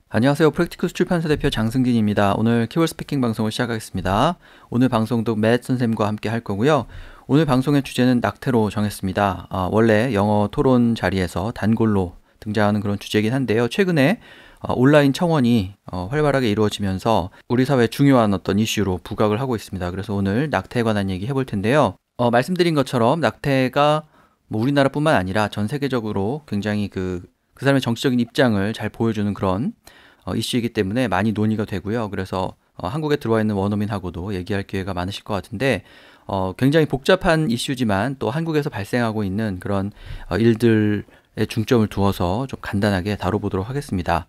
안녕하세요. 프랙티쿠스 출판사 대표 장승진입니다. 오늘 키워드 스피킹 방송을 시작하겠습니다. 오늘 방송도 맷 선생님과 함께 할 거고요. 오늘 방송의 주제는 낙태로 정했습니다. 원래 영어 토론 자리에서 단골로 등장하는 그런 주제이긴 한데요. 최근에 온라인 청원이 활발하게 이루어지면서 우리 사회의 중요한 어떤 이슈로 부각을 하고 있습니다. 그래서 오늘 낙태에 관한 얘기 해볼 텐데요. 말씀드린 것처럼 낙태가 뭐 우리나라뿐만 아니라 전 세계적으로 굉장히 그 사람의 정치적인 입장을 잘 보여주는 그런 이슈이기 때문에 많이 논의가 되고요. 그래서 한국에 들어와 있는 원어민하고도 얘기할 기회가 많으실 것 같은데 굉장히 복잡한 이슈지만 또 한국에서 발생하고 있는 그런 일들에 중점을 두어서 좀 간단하게 다뤄보도록 하겠습니다.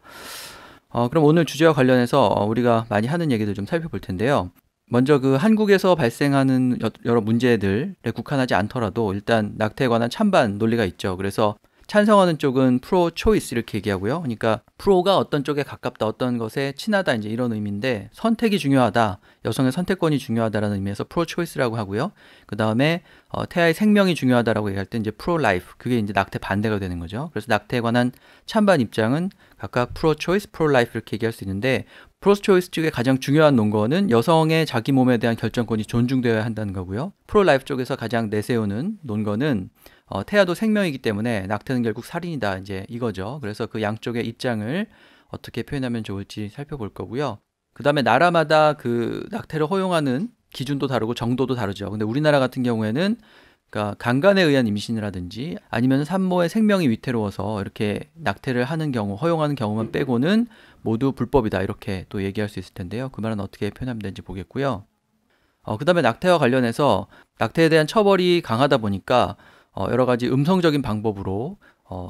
그럼 오늘 주제와 관련해서 우리가 많이 하는 얘기들 좀 살펴볼 텐데요. 먼저 그 한국에서 발생하는 여러 문제들에 국한하지 않더라도 일단 낙태에 관한 찬반 논리가 있죠. 그래서 찬성하는 쪽은 프로 초이스 이렇게 얘기하고요. 그러니까 프로가 어떤 쪽에 가깝다, 어떤 것에 친하다 이제 이런 의미인데 선택이 중요하다, 여성의 선택권이 중요하다라는 의미에서 프로 초이스라고 하고요. 그 다음에 태아의 생명이 중요하다라고 얘기할 때 이제 프로 라이프, 그게 이제 낙태 반대가 되는 거죠. 그래서 낙태에 관한 찬반 입장은 각각 프로 초이스, 프로 라이프 이렇게 얘기할 수 있는데 프로 초이스 쪽에 가장 중요한 논거는 여성의 자기 몸에 대한 결정권이 존중되어야 한다는 거고요. 프로 라이프 쪽에서 가장 내세우는 논거는 태아도 생명이기 때문에 낙태는 결국 살인이다 이제 이거죠. 그래서 그 양쪽의 입장을 어떻게 표현하면 좋을지 살펴볼 거고요. 그 다음에 나라마다 그 낙태를 허용하는 기준도 다르고 정도도 다르죠. 근데 우리나라 같은 경우에는 그러니까 강간에 의한 임신이라든지 아니면 산모의 생명이 위태로워서 이렇게 낙태를 하는 경우, 허용하는 경우만 빼고는 모두 불법이다 이렇게 또 얘기할 수 있을 텐데요. 그 말은 어떻게 표현하면 되는지 보겠고요. 그 다음에 낙태와 관련해서 낙태에 대한 처벌이 강하다 보니까 여러 가지 음성적인 방법으로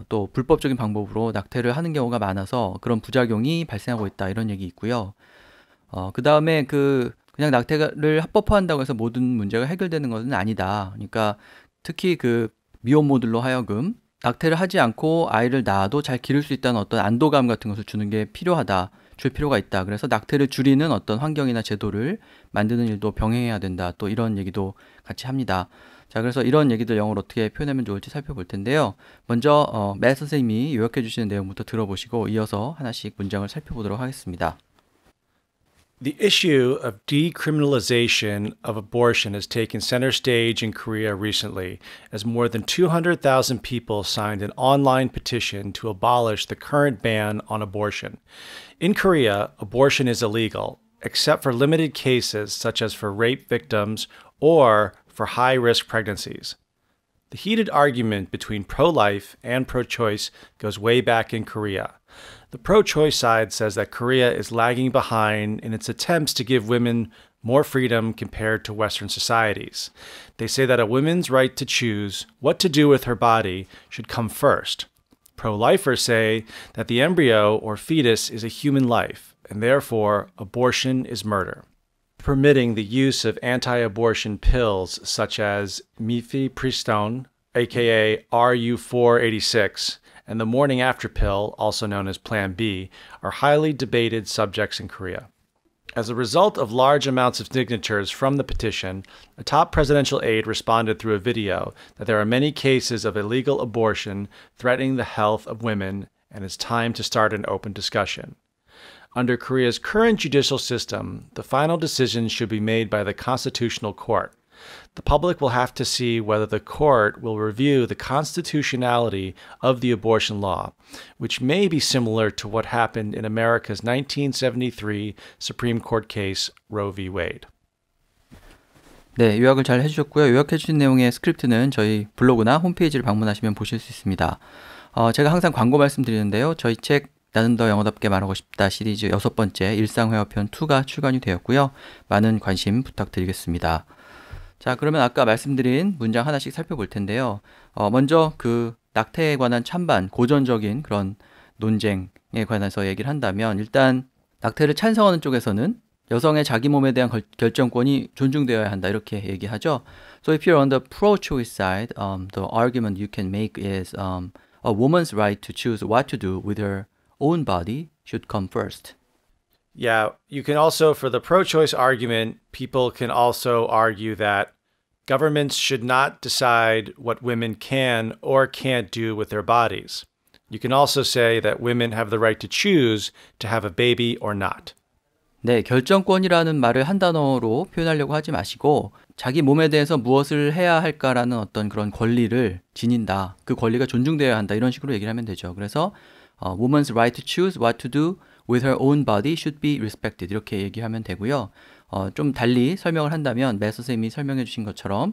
또 불법적인 방법으로 낙태를 하는 경우가 많아서 그런 부작용이 발생하고 있다 이런 얘기 있고요. 그 다음에 그냥 낙태를 합법화한다고 해서 모든 문제가 해결되는 것은 아니다. 그러니까 특히 그 미혼모들로 하여금 낙태를 하지 않고 아이를 낳아도 잘 기를 수 있다는 어떤 안도감 같은 것을 주는 게 필요하다. 줄 필요가 있다. 그래서 낙태를 줄이는 어떤 환경이나 제도를 만드는 일도 병행해야 된다. 또 이런 얘기도 같이 합니다. 자, 그래서 이런 얘기들 영어로 어떻게 표현하면 좋을지 살펴볼 텐데요. 먼저 맷 선생님이 요약해 주시는 내용부터 들어보시고 이어서 하나씩 문장을 살펴보도록 하겠습니다. The issue of decriminalization of abortion has taken center stage in Korea recently, as more than 200,000 people signed an online petition to abolish the current ban on abortion. In Korea, abortion is illegal, except for limited cases such as for rape victims or for high-risk pregnancies. The heated argument between pro-life and pro-choice goes way back in Korea. The pro-choice side says that Korea is lagging behind in its attempts to give women more freedom compared to Western societies. They say that a woman's right to choose what to do with her body should come first. Pro-lifers say that the embryo or fetus is a human life, and therefore abortion is murder. Permitting the use of anti-abortion pills such as mifepristone, aka RU486, and the morning after pill, also known as Plan B, are highly debated subjects in Korea. As a result of large amounts of signatures from the petition, a top presidential aide responded through a video that there are many cases of illegal abortion threatening the health of women, and it's time to start an open discussion. Under Korea's current judicial system, the final decision should be made by the Constitutional Court. The public will have to see whether the court will review the constitutionality of the abortion law, which may be similar to what happened in America's 1973 Supreme Court case Roe v. Wade. 네, 요약을 잘 해주셨고요. 요약해 주신 내용의 스크립트는 저희 블로그나 홈페이지를 방문하시면 보실 수 있습니다. 제가 항상 광고 말씀드리는데요. 저희 책 나는 더 영어답게 말하고 싶다 시리즈 6번째 일상회화편 2가 출간이 되었고요. 많은 관심 부탁드리겠습니다. 자, 그러면 아까 말씀드린 문장 하나씩 살펴볼 텐데요. 먼저 그 낙태에 관한 찬반, 고전적인 그런 논쟁에 관해서 얘기를 한다면 일단 낙태를 찬성하는 쪽에서는 여성의 자기 몸에 대한 결정권이 존중되어야 한다 이렇게 얘기하죠. So if you're on the pro-choice side, the argument you can make is a woman's right to choose what to do with her own body should come first. Yeah, you can also, for the pro-choice argument, people can also argue that governments should not decide what women can or can't do with their bodies. You can also say that women have the right to choose to have a baby or not. 네, 결정권이라는 말을 한 단어로 표현하려고 하지 마시고 자기 몸에 대해서 무엇을 해야 할까라는 어떤 그런 권리를 지닌다. 그 권리가 존중되어야 한다. 이런 식으로 얘기를 하면 되죠. 그래서 woman's right to choose what to do with her own body should be respected. 이렇게 얘기하면 되고요. 좀 달리 설명을 한다면 매 선생님이 설명해 주신 것처럼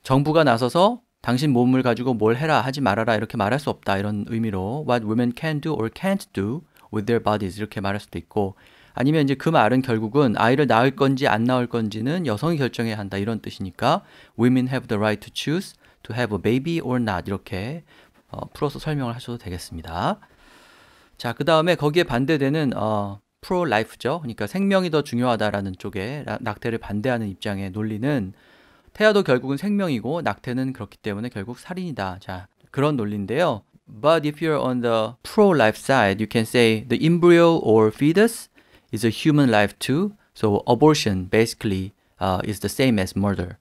정부가 나서서 당신 몸을 가지고 뭘 해라 하지 말아라 이렇게 말할 수 없다. 이런 의미로 what women can do or can't do with their bodies 이렇게 말할 수도 있고 아니면 이제 그 말은 결국은 아이를 낳을 건지 안 낳을 건지는 여성이 결정해야 한다 이런 뜻이니까 women have the right to choose to have a baby or not 이렇게 풀어서 설명을 하셔도 되겠습니다. 자, 그 다음에 거기에 반대되는 pro-life죠. 그러니까 생명이 더 중요하다라는 쪽에 낙태를 반대하는 입장의 논리는 태아도 결국은 생명이고 낙태는 그렇기 때문에 결국 살인이다. 자, 그런 논리인데요. But if you're on the pro-life side, you can say the embryo or fetus is a human life too. So abortion basically is the same as murder.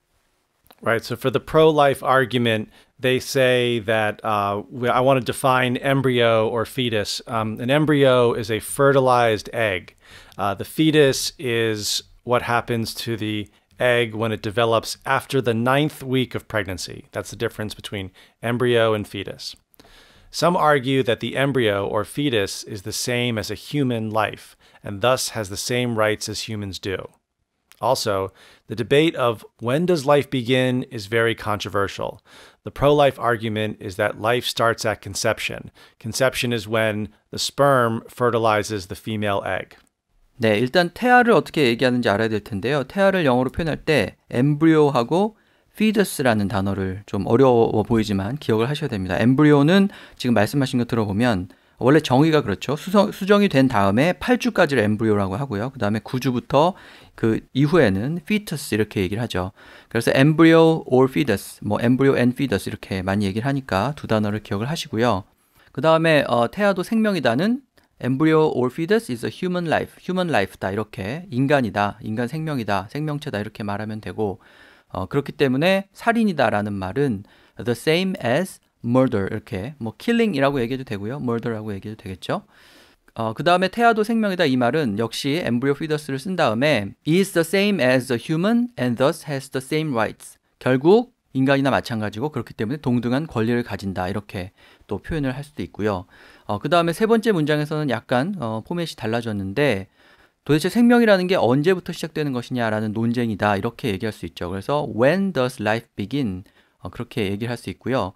Right. So for the pro-life argument, they say that I want to define embryo or fetus. An embryo is a fertilized egg. The fetus is what happens to the egg when it develops after the 9th week of pregnancy. That's the difference between embryo and fetus. Some argue that the embryo or fetus is the same as a human life and thus has the same rights as humans do. Also, the debate of when does life begin is very controversial. The pro-life argument is that life starts at conception. Conception is when the sperm fertilizes the female egg. 네, 일단 태아를 어떻게 얘기하는지 알아야 될 텐데요. 태아를 영어로 표현할 때 엠브리오하고 fetus라는 단어를 좀 어려워 보이지만 기억을 하셔야 됩니다. 엠브리오는 지금 말씀하신 거 들어보면 원래 정의가 그렇죠. 수정이 된 다음에 8주까지를 엠브리오라고 하고요. 그 다음에 9주부터 그 이후에는 fetus 이렇게 얘기를 하죠. 그래서 embryo or fetus, 뭐 embryo and fetus 이렇게 많이 얘기를 하니까 두 단어를 기억을 하시고요. 그 다음에 태아도 생명이다는 embryo or fetus is a human life, human life다 이렇게 인간이다, 인간 생명이다, 생명체다 이렇게 말하면 되고 그렇기 때문에 살인이다라는 말은 the same as murder 이렇게 뭐 killing이라고 얘기해도 되고요. murder라고 얘기해도 되겠죠. 그 다음에 태아도 생명이다 이 말은 역시 embryo fetus를 쓴 다음에 is the same as a human and thus has the same rights. 결국 인간이나 마찬가지고 그렇기 때문에 동등한 권리를 가진다 이렇게 또 표현을 할 수도 있고요. 그 다음에 세 번째 문장에서는 약간 포맷이 달라졌는데 도대체 생명이라는 게 언제부터 시작되는 것이냐라는 논쟁이다 이렇게 얘기할 수 있죠. 그래서 when does life begin 그렇게 얘기를 할 수 있고요.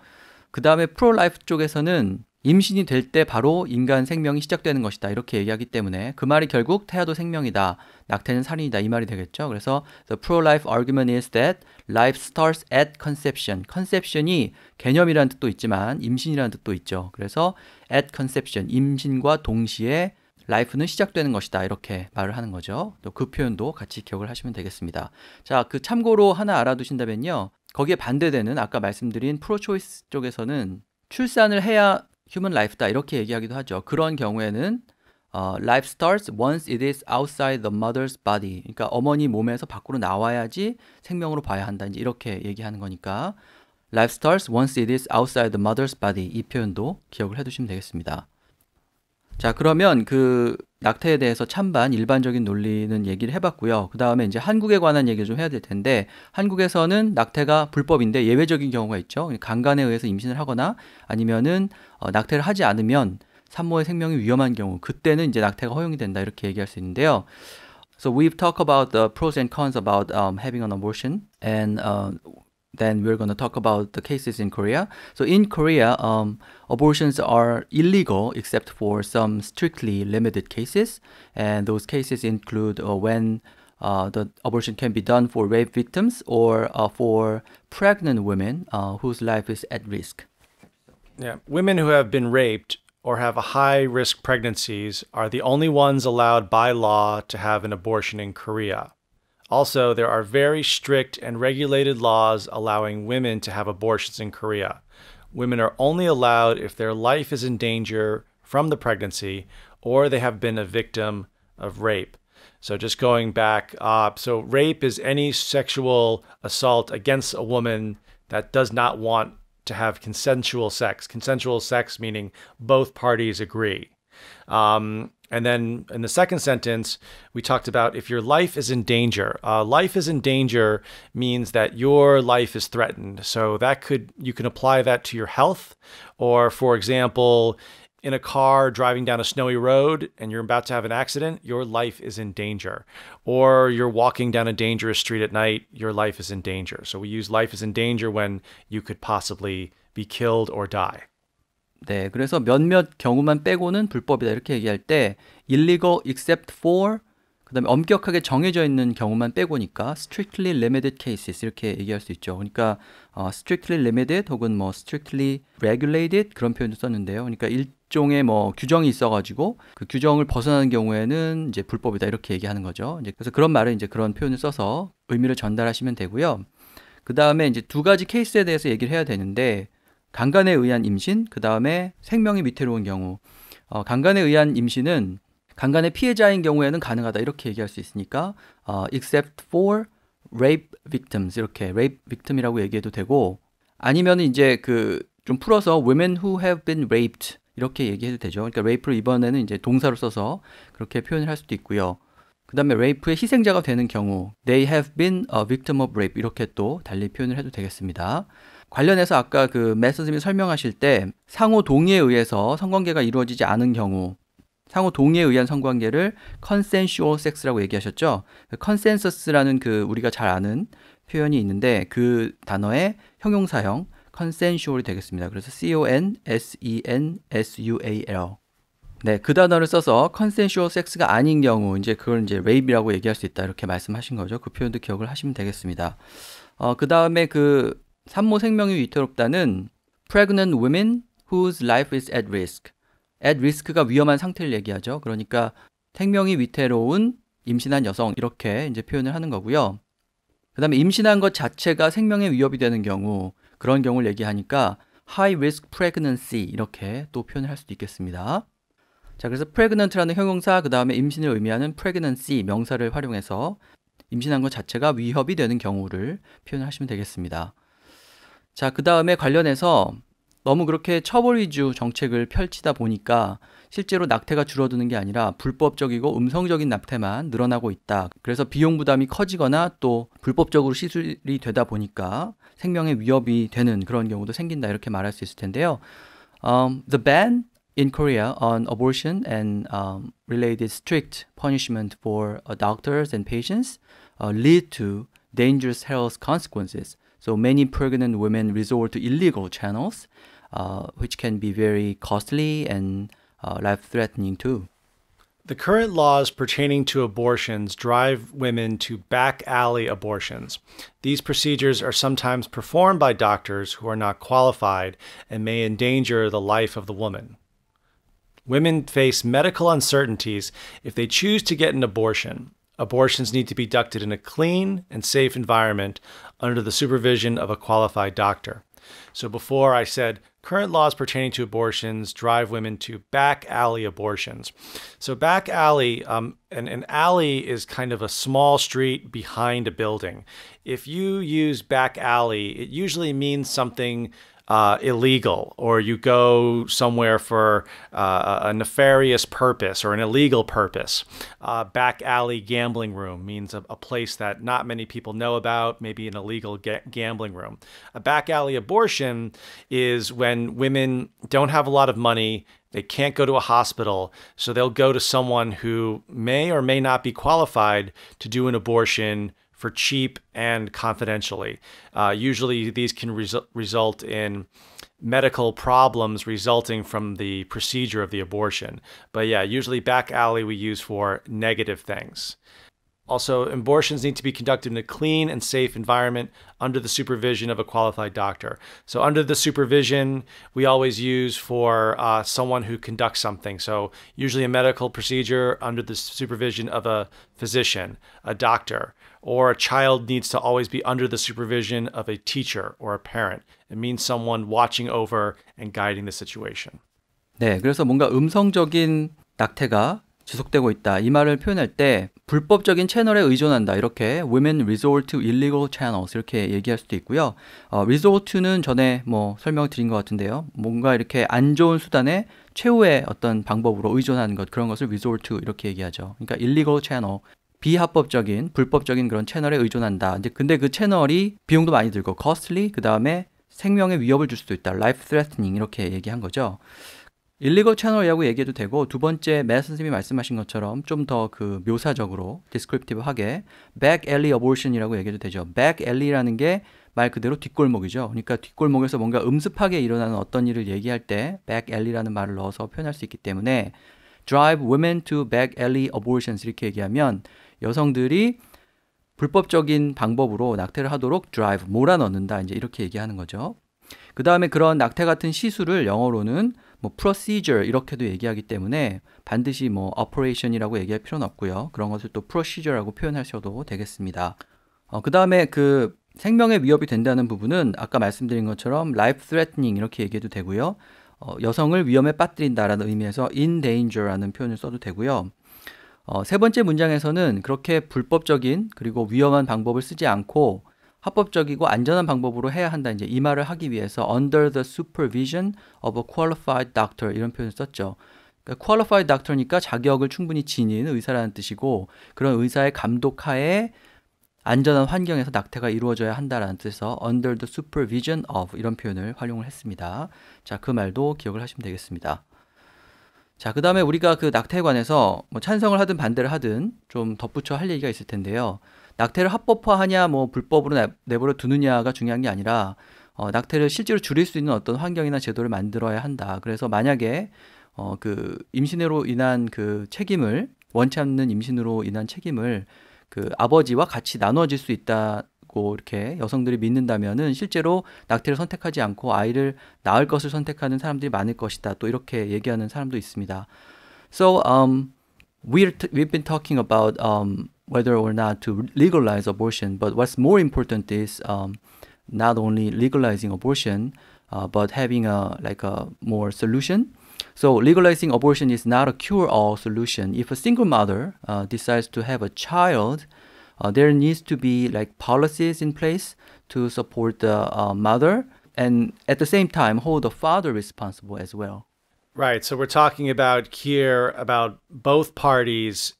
그 다음에 pro-life 쪽에서는 임신이 될 때 바로 인간 생명이 시작되는 것이다 이렇게 얘기하기 때문에 그 말이 결국 태아도 생명이다, 낙태는 살인이다 이 말이 되겠죠. 그래서 the pro-life argument is that life starts at conception. conception이 개념이라는 뜻도 있지만 임신이라는 뜻도 있죠. 그래서 at conception, 임신과 동시에 life는 시작되는 것이다 이렇게 말을 하는 거죠. 또 그 표현도 같이 기억을 하시면 되겠습니다. 자, 그 참고로 하나 알아두신다면요. 거기에 반대되는 아까 말씀드린 프로초이스 쪽에서는 출산을 해야 human life다 이렇게 얘기하기도 하죠. 그런 경우에는 life starts once it is outside the mother's body. 그러니까 어머니 몸에서 밖으로 나와야지 생명으로 봐야 한다. 이제 이렇게 얘기하는 거니까 life starts once it is outside the mother's body. 이 표현도 기억을 해두시면 되겠습니다. 자, 그러면 그 낙태에 대해서 찬반 일반적인 논리는 얘기를 해봤고요. 그 다음에 이제 한국에 관한 얘기를 좀 해야 될 텐데 한국에서는 낙태가 불법인데 예외적인 경우가 있죠. 강간에 의해서 임신을 하거나 아니면은 낙태를 하지 않으면 산모의 생명이 위험한 경우 그때는 이제 낙태가 허용이 된다 이렇게 얘기할 수 있는데요. So we've talked about the pros and cons about having an abortion and then we're going to talk about the cases in Korea. So in Korea, abortions are illegal except for some strictly limited cases. And those cases include when the abortion can be done for rape victims or for pregnant women whose life is at risk. Yeah, women who have been raped or have high-risk pregnancies are the only ones allowed by law to have an abortion in Korea. Also, there are very strict and regulated laws allowing women to have abortions in Korea. Women are only allowed if their life is in danger from the pregnancy or they have been a victim of rape. So just going back, so rape is any sexual assault against a woman that does not want to have consensual sex. Consensual sex meaning both parties agree. And then in the second sentence, we talked about if your life is in danger. Life is in danger means that your life is threatened. So you can apply that to your health, or for example, in a car driving down a snowy road and you're about to have an accident, your life is in danger. Or you're walking down a dangerous street at night, your life is in danger. So we use life is in danger when you could possibly be killed or die. 네, 그래서 몇몇 경우만 빼고는 불법이다 이렇게 얘기할 때 illegal except for 그다음에 엄격하게 정해져 있는 경우만 빼고니까 strictly limited cases 이렇게 얘기할 수 있죠. 그러니까 strictly limited 혹은 뭐 strictly regulated 그런 표현도 썼는데요. 그러니까 일종의 뭐 규정이 있어가지고 그 규정을 벗어나는 경우에는 이제 불법이다 이렇게 얘기하는 거죠. 이제 그래서 그런 말을 이제 그런 표현을 써서 의미를 전달하시면 되고요. 그 다음에 이제 두 가지 케이스에 대해서 얘기를 해야 되는데. 강간에 의한 임신, 그 다음에 생명이 위태로운 경우. 강간에 의한 임신은 강간의 피해자인 경우에는 가능하다 이렇게 얘기할 수 있으니까 except for rape victims 이렇게 rape victim이라고 얘기해도 되고 아니면 이제 좀 풀어서 women who have been raped 이렇게 얘기해도 되죠. 그러니까 rape를 이번에는 이제 동사로 써서 그렇게 표현을 할 수도 있고요. 그 다음에 rape의 희생자가 되는 경우 they have been a victim of rape 이렇게 또 달리 표현을 해도 되겠습니다. 관련해서 아까 맷 선생님이 설명하실 때 상호 동의에 의해서 성관계가 이루어지지 않은 경우 상호 동의에 의한 성관계를 consensual sex라고 얘기하셨죠. consensus라는 우리가 잘 아는 표현이 있는데 그 단어의 형용사형 consensual이 되겠습니다. 그래서 consensual. 네, 그 단어를 써서 consensual sex가 아닌 경우 이제 그걸 이제 rape이라고 얘기할 수 있다 이렇게 말씀하신 거죠. 그 표현도 기억을 하시면 되겠습니다. 그 다음에 산모 생명이 위태롭다는 pregnant women whose life is at risk. at risk가 위험한 상태를 얘기하죠. 그러니까 생명이 위태로운 임신한 여성 이렇게 이제 표현을 하는 거고요. 그 다음에 임신한 것 자체가 생명에 위협이 되는 경우 그런 경우를 얘기하니까 high risk pregnancy 이렇게 또 표현을 할 수도 있겠습니다. 자, 그래서 pregnant라는 형용사 그 다음에 임신을 의미하는 pregnancy 명사를 활용해서 임신한 것 자체가 위협이 되는 경우를 표현을 하시면 되겠습니다. 자, 그 다음에 관련해서 너무 그렇게 처벌 위주 정책을 펼치다 보니까 실제로 낙태가 줄어드는 게 아니라 불법적이고 음성적인 낙태만 늘어나고 있다. 그래서 비용 부담이 커지거나 또 불법적으로 시술이 되다 보니까 생명에 위협이 되는 그런 경우도 생긴다 이렇게 말할 수 있을 텐데요. The ban in Korea on abortion and related strict punishment for doctors and patients lead to dangerous health consequences. So many pregnant women resort to illegal channels, which can be very costly and life-threatening too. The current laws pertaining to abortions drive women to back alley abortions. These procedures are sometimes performed by doctors who are not qualified and may endanger the life of the woman. Women face medical uncertainties if they choose to get an abortion. Abortions need to be conducted in a clean and safe environment under the supervision of a qualified doctor. So before I said current laws pertaining to abortions drive women to back alley abortions. So back alley, an alley is kind of a small street behind a building. If you use back alley, it usually means something illegal, or you go somewhere for a nefarious purpose or an illegal purpose. Back alley gambling room means a place that not many people know about, maybe an illegal gambling room. A back alley abortion is when women don't have a lot of money, they can't go to a hospital, so they'll go to someone who may or may not be qualified to do an abortion for cheap and confidentially. Usually these can result in medical problems resulting from the procedure of the abortion. But yeah, usually back alley we use for negative things. Also, abortions need to be conducted in a clean and safe environment under the supervision of a qualified doctor. So under the supervision, we always use for someone who conducts something. So usually a medical procedure under the supervision of a physician, a doctor, or a child needs to always be under the supervision of a teacher or a parent. It means someone watching over and guiding the situation. 네, 그래서 뭔가 음성적인 낙태가 지속되고 있다. 이 말을 표현할 때 불법적인 채널에 의존한다. 이렇게 women resort to illegal channels 이렇게 얘기할 수도 있고요. resort to는 전에 뭐 설명을 드린 것 같은데요. 뭔가 이렇게 안 좋은 수단에 최후의 어떤 방법으로 의존하는 것, 그런 것을 resort to 이렇게 얘기하죠. 그러니까 illegal channel, 비합법적인, 불법적인 그런 채널에 의존한다. 근데 그 채널이 비용도 많이 들고 costly, 그 다음에 생명에 위협을 줄 수도 있다. life threatening 이렇게 얘기한 거죠. 일리걸 채널이라고 얘기해도 되고, 두 번째 맷 선생님이 말씀하신 것처럼 좀 더 그 묘사적으로 디스크립티브하게 back alley abortion이라고 얘기해도 되죠. back alley라는 게 말 그대로 뒷골목이죠. 그러니까 뒷골목에서 뭔가 음습하게 일어나는 어떤 일을 얘기할 때 back alley라는 말을 넣어서 표현할 수 있기 때문에 drive women to back alley abortions 이렇게 얘기하면 여성들이 불법적인 방법으로 낙태를 하도록 drive, 몰아넣는다, 이제 이렇게 얘기하는 거죠. 그 다음에 그런 낙태 같은 시술을 영어로는 뭐 procedure 이렇게도 얘기하기 때문에 반드시 뭐 operation이라고 얘기할 필요는 없고요. 그런 것을 또 procedure라고 표현하셔도 되겠습니다. 그 다음에 그 생명에 위협이 된다는 부분은 아까 말씀드린 것처럼 life threatening 이렇게 얘기해도 되고요. 여성을 위험에 빠뜨린다라는 의미에서 in danger라는 표현을 써도 되고요. 세 번째 문장에서는 그렇게 불법적인 그리고 위험한 방법을 쓰지 않고 합법적이고 안전한 방법으로 해야 한다. 이제 이 말을 하기 위해서 under the supervision of a qualified doctor 이런 표현을 썼죠. 그러니까 qualified doctor니까 자격을 충분히 지닌 의사라는 뜻이고, 그런 의사의 감독하에 안전한 환경에서 낙태가 이루어져야 한다라는 뜻에서 under the supervision of 이런 표현을 활용을 했습니다. 자, 그 말도 기억을 하시면 되겠습니다. 자, 그 다음에 우리가 그 낙태에 관해서 뭐 찬성을 하든 반대를 하든 좀 덧붙여 할 얘기가 있을 텐데요. 낙태를 합법화하냐 뭐 불법으로 내버려 두느냐가 중요한 게 아니라 낙태를 실제로 줄일 수 있는 어떤 환경이나 제도를 만들어야 한다. 그래서 만약에 그 임신으로 인한 그 책임을, 원치 않는 임신으로 인한 책임을 그 아버지와 같이 나눠질 수 있다고 이렇게 여성들이 믿는다면은 실제로 낙태를 선택하지 않고 아이를 낳을 것을 선택하는 사람들이 많을 것이다. 또 이렇게 얘기하는 사람도 있습니다. So we've been talking about whether or not to legalize abortion, but what's more important is not only legalizing abortion, but having a more solution. So legalizing abortion is not a cure-all solution. If a single mother decides to have a child, there needs to be like policies in place to support the mother, and at the same time hold the father responsible as well. Right. So we're talking about here about both parties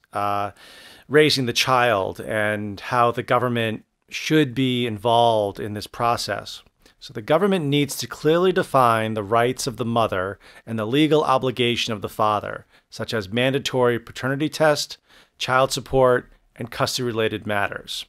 raising the child and how the government should be involved in this process. So the government needs to clearly define the rights of the mother and the legal obligation of the father, such as mandatory paternity test, child support, and custody-related matters.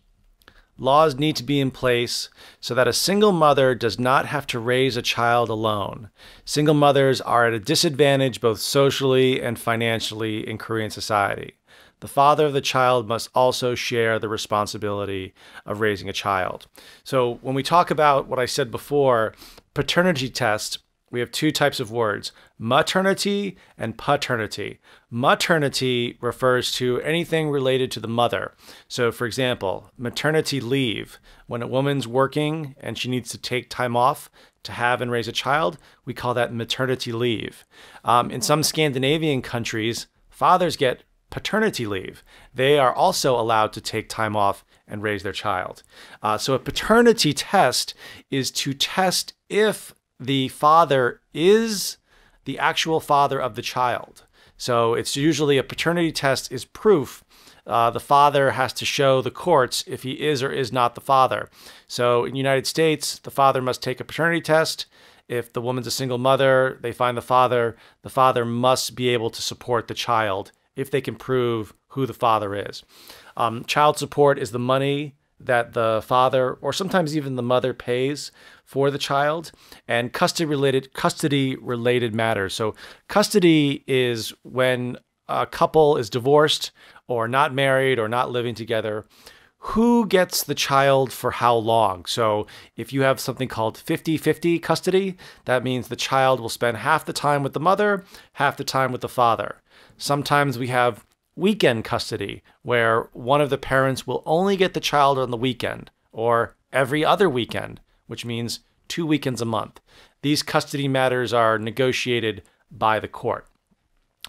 Laws need to be in place so that a single mother does not have to raise a child alone. Single mothers are at a disadvantage both socially and financially in Korean society. The father of the child must also share the responsibility of raising a child. So when we talk about what I said before, paternity test, we have two types of words, maternity and paternity. Maternity refers to anything related to the mother. So for example, maternity leave, when a woman's working and she needs to take time off to have and raise a child, we call that maternity leave. In some Scandinavian countries, fathers get paternity leave. They are also allowed to take time off and raise their child. So a paternity test is to test if the father is the actual father of the child. So it's usually a paternity test is proof. The father has to show the courts if he is or is not the father. So in the United States, the father must take a paternity test. If the woman's a single mother, they find the father must be able to support the child if they can prove who the father is. Child support is the money that the father or sometimes even the mother pays for the child, and custody-related matters. So custody is when a couple is divorced or not married or not living together. Who gets the child for how long? So if you have something called 50-50 custody, that means the child will spend half the time with the mother, half the time with the father. Sometimes we have weekend custody, where one of the parents will only get the child on the weekend or every other weekend, which means 2 weekends a month. These custody matters are negotiated by the court.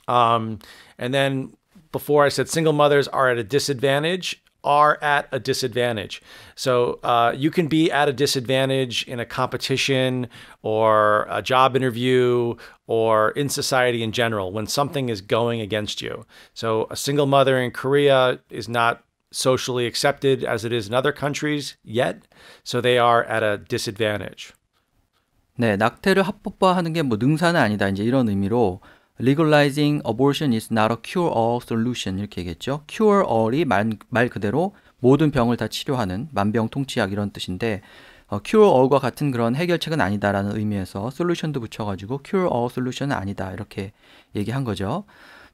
And then before I said single mothers are at a disadvantage. Are at a disadvantage. So you can be at a disadvantage in a competition or a job interview or in society in general when something is going against you. So a single mother in Korea is not socially accepted as it is in other countries yet. So they are at a disadvantage. 네, 낙태를 합법화하는 게 뭐 능사는 아니다. 이제 이런 의미로 legalizing abortion is not a cure-all solution 이렇게 얘기했죠. cure-all이 말 그대로 모든 병을 다 치료하는 만병통치약 이런 뜻인데 cure-all과 같은 그런 해결책은 아니다라는 의미에서 solution도 붙여가지고 cure-all solution은 아니다 이렇게 얘기한 거죠.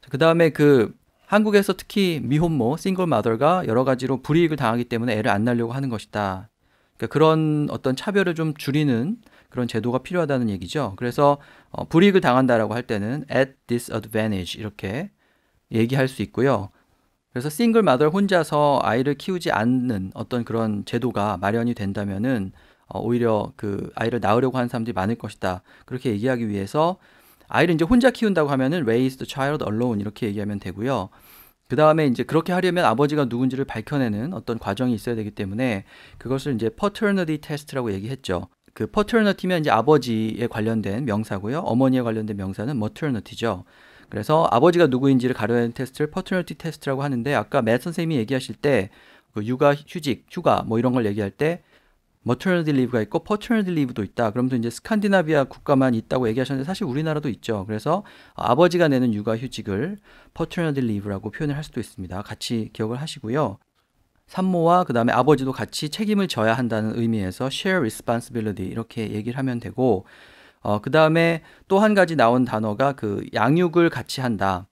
그 다음에 그 한국에서 특히 미혼모, 싱글 마더가 여러 가지로 불이익을 당하기 때문에 애를 안 낳으려고 하는 것이다. 그러니까 그런 어떤 차별을 좀 줄이는 그런 제도가 필요하다는 얘기죠. 그래서 불이익을 당한다라고 할 때는 at disadvantage 이렇게 얘기할 수 있고요. 그래서 싱글 마더 혼자서 아이를 키우지 않는 어떤 그런 제도가 마련이 된다면은 오히려 그 아이를 낳으려고 하는 사람들이 많을 것이다. 그렇게 얘기하기 위해서 아이를 이제 혼자 키운다고 하면은 raise the child alone 이렇게 얘기하면 되고요. 그 다음에 이제 그렇게 하려면 아버지가 누군지를 밝혀내는 어떤 과정이 있어야 되기 때문에 그것을 이제 paternity test라고 얘기했죠. 그 paternity면 이제 아버지에 관련된 명사고요. 어머니에 관련된 명사는 maternity죠. 그래서 아버지가 누구인지를 가려내는 테스트를 paternity test라고 하는데 아까 맷 선생님이 얘기하실 때 그 육아 휴직, 휴가 뭐 이런 걸 얘기할 때 maternity leave가 있고 paternity leave도 있다. 그러면서 이제 스칸디나비아 국가만 있다고 얘기하셨는데 사실 우리나라도 있죠. 그래서 아버지가 내는 육아 휴직을 paternity leave라고 표현을 할 수도 있습니다. 같이 기억을 하시고요. 산모와 그 다음에 아버지도 같이 책임을 져야 한다는 의미에서 share responsibility 이렇게 얘기를 하면 되고 그 다음에 또 한 가지 나온 단어가 그 양육을 같이 한다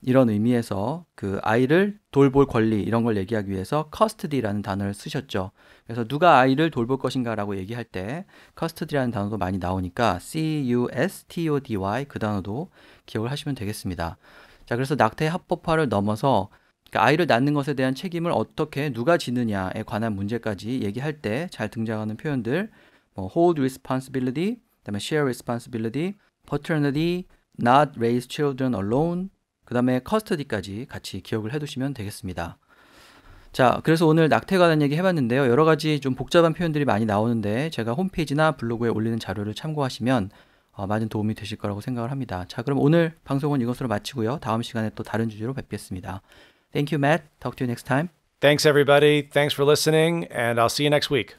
이런 의미에서 그 아이를 돌볼 권리 이런 걸 얘기하기 위해서 custody라는 단어를 쓰셨죠. 그래서 누가 아이를 돌볼 것인가 라고 얘기할 때 custody라는 단어도 많이 나오니까 C-U-S-T-O-D-Y 그 단어도 기억을 하시면 되겠습니다. 자, 그래서 낙태 합법화를 넘어서 그러니까 아이를 낳는 것에 대한 책임을 어떻게 누가 지느냐에 관한 문제까지 얘기할 때 잘 등장하는 표현들 뭐 hold responsibility, 그다음에 share responsibility, paternity, not raise children alone, 그다음에 custody까지 같이 기억을 해두시면 되겠습니다. 자, 그래서 오늘 낙태에 관한 얘기 해봤는데요. 여러 가지 좀 복잡한 표현들이 많이 나오는데 제가 홈페이지나 블로그에 올리는 자료를 참고하시면 많은 도움이 되실 거라고 생각을 합니다. 자, 그럼 오늘 방송은 이것으로 마치고요. 다음 시간에 또 다른 주제로 뵙겠습니다. Thank you, Matt. Talk to you next time. Thanks, everybody. Thanks for listening, and I'll see you next week.